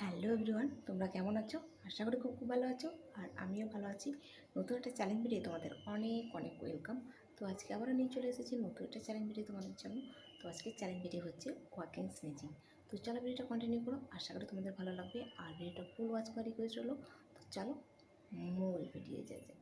Hello everyone, তোমরা কেমন আছো? আশা করি খুব ভালো আছো। আর আমিও ভালো আছি। নতুন একটা চ্যালেঞ্জ ভিডিও তোমাদের অনেক অনেক ওয়েলকাম। তো আজকে আবারও নিয়ে চলে এসেছি নতুন একটা চ্যালেঞ্জ ভিডিও তোমাদের জন্য। তো আজকের চ্যালেঞ্জ ভিডিও হচ্ছে ওয়াকিং স্নেচিং। তো চলো ভিডিওটা কন্টিনিউ করো, আশা করি তোমাদের ভালো লাগবে। আর ভিডিওটা ফুল ওয়াচ করা রিকোয়েস্ট হলো। তো চলো মূল ভিডিও যাওয়া যাক।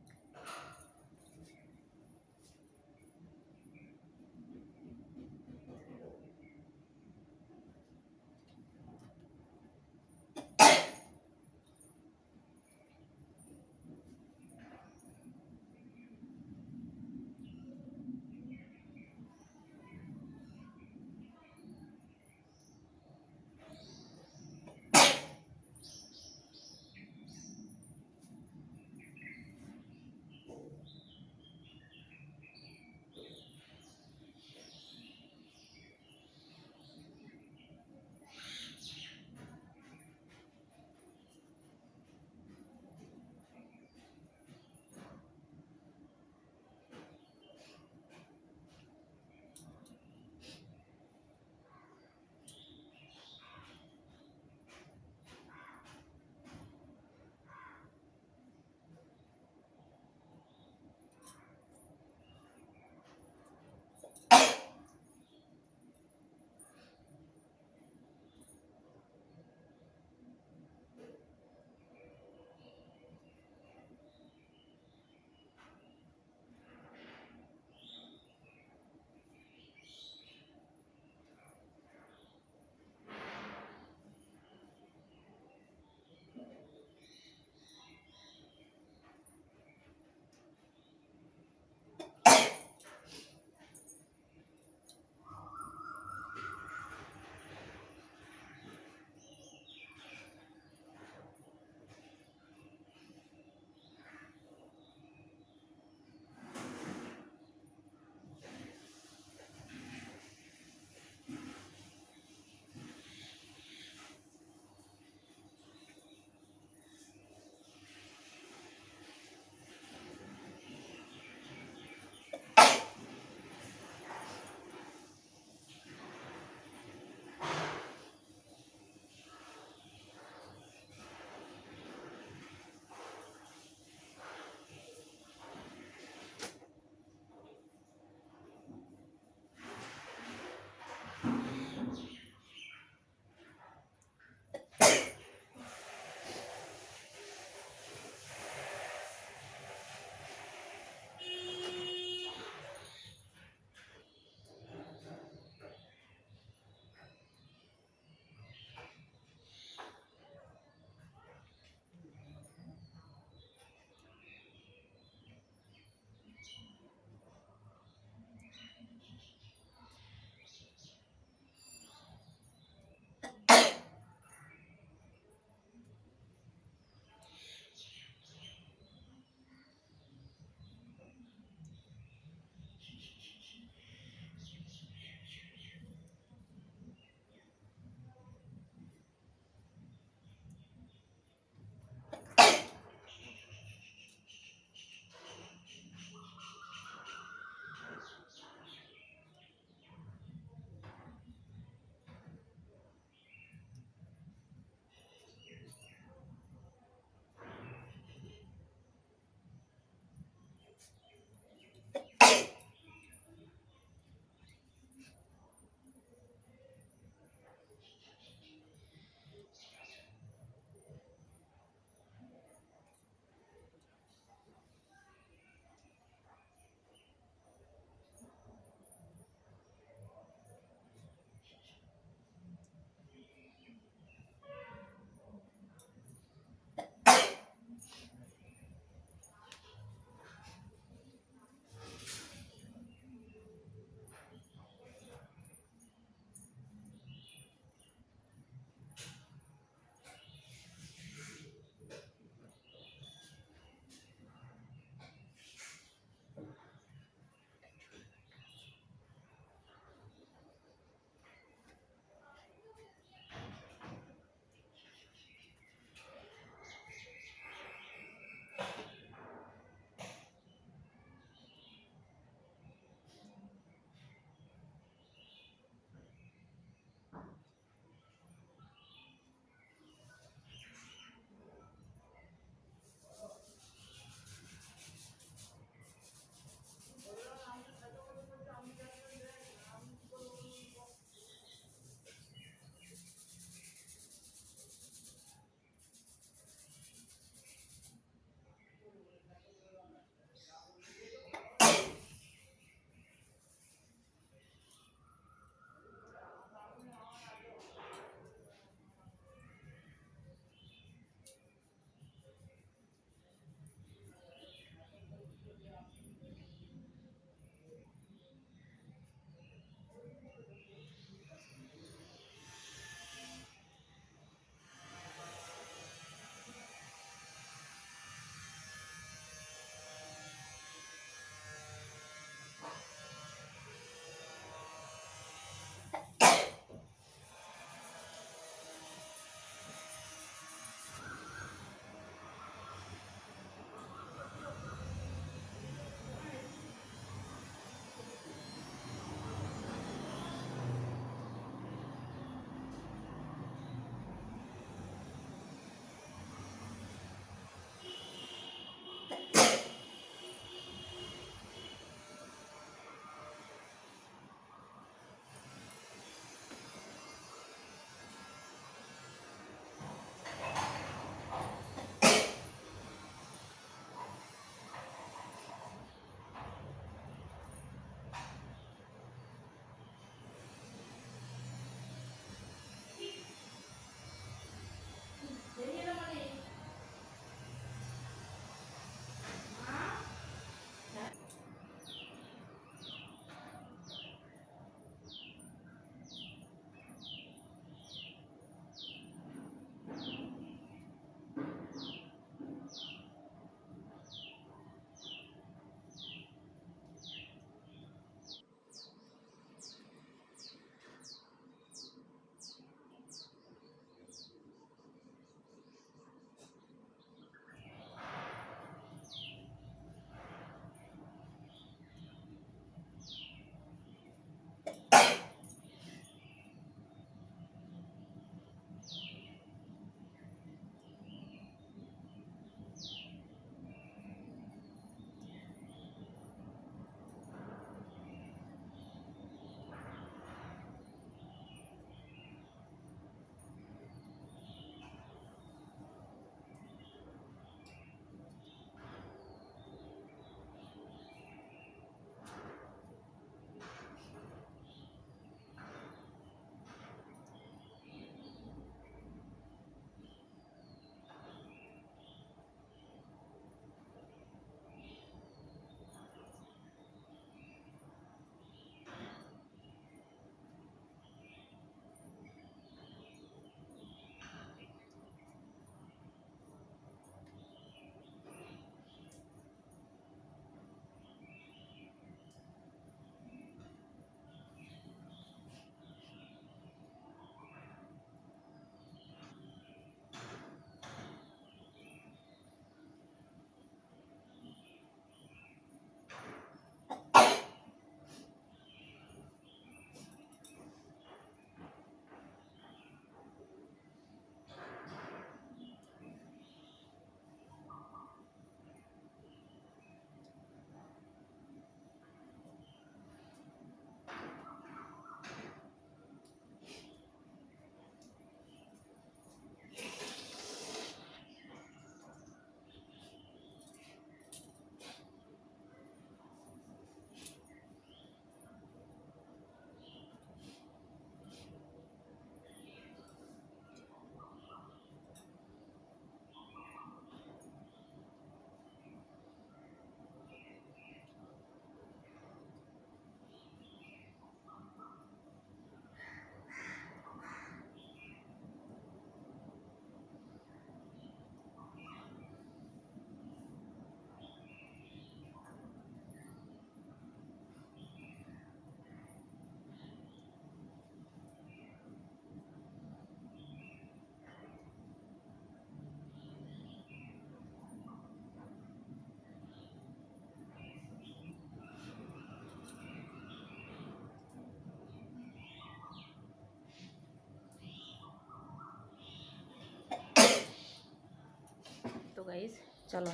গাইস, চলো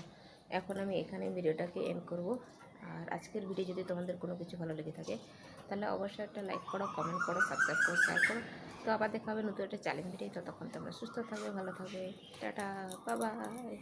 এখন আমি এখানে ভিডিওটাকে এন্ড করব। আর আজকের ভিডিও যদি তোমাদের কোনো কিছু ভালো লেগে থাকে তাহলে অবশ্যই একটা লাইক করো, কমেন্ট করো, সাবস্ক্রাইব করো, শেয়ার করো। তো আবার দেখা হবে নতুন একটা চ্যালেঞ্জ ভিডিও। ততক্ষণ তোমরা সুস্থ থাকবে, ভালো থাকবে। Tata, bye bye.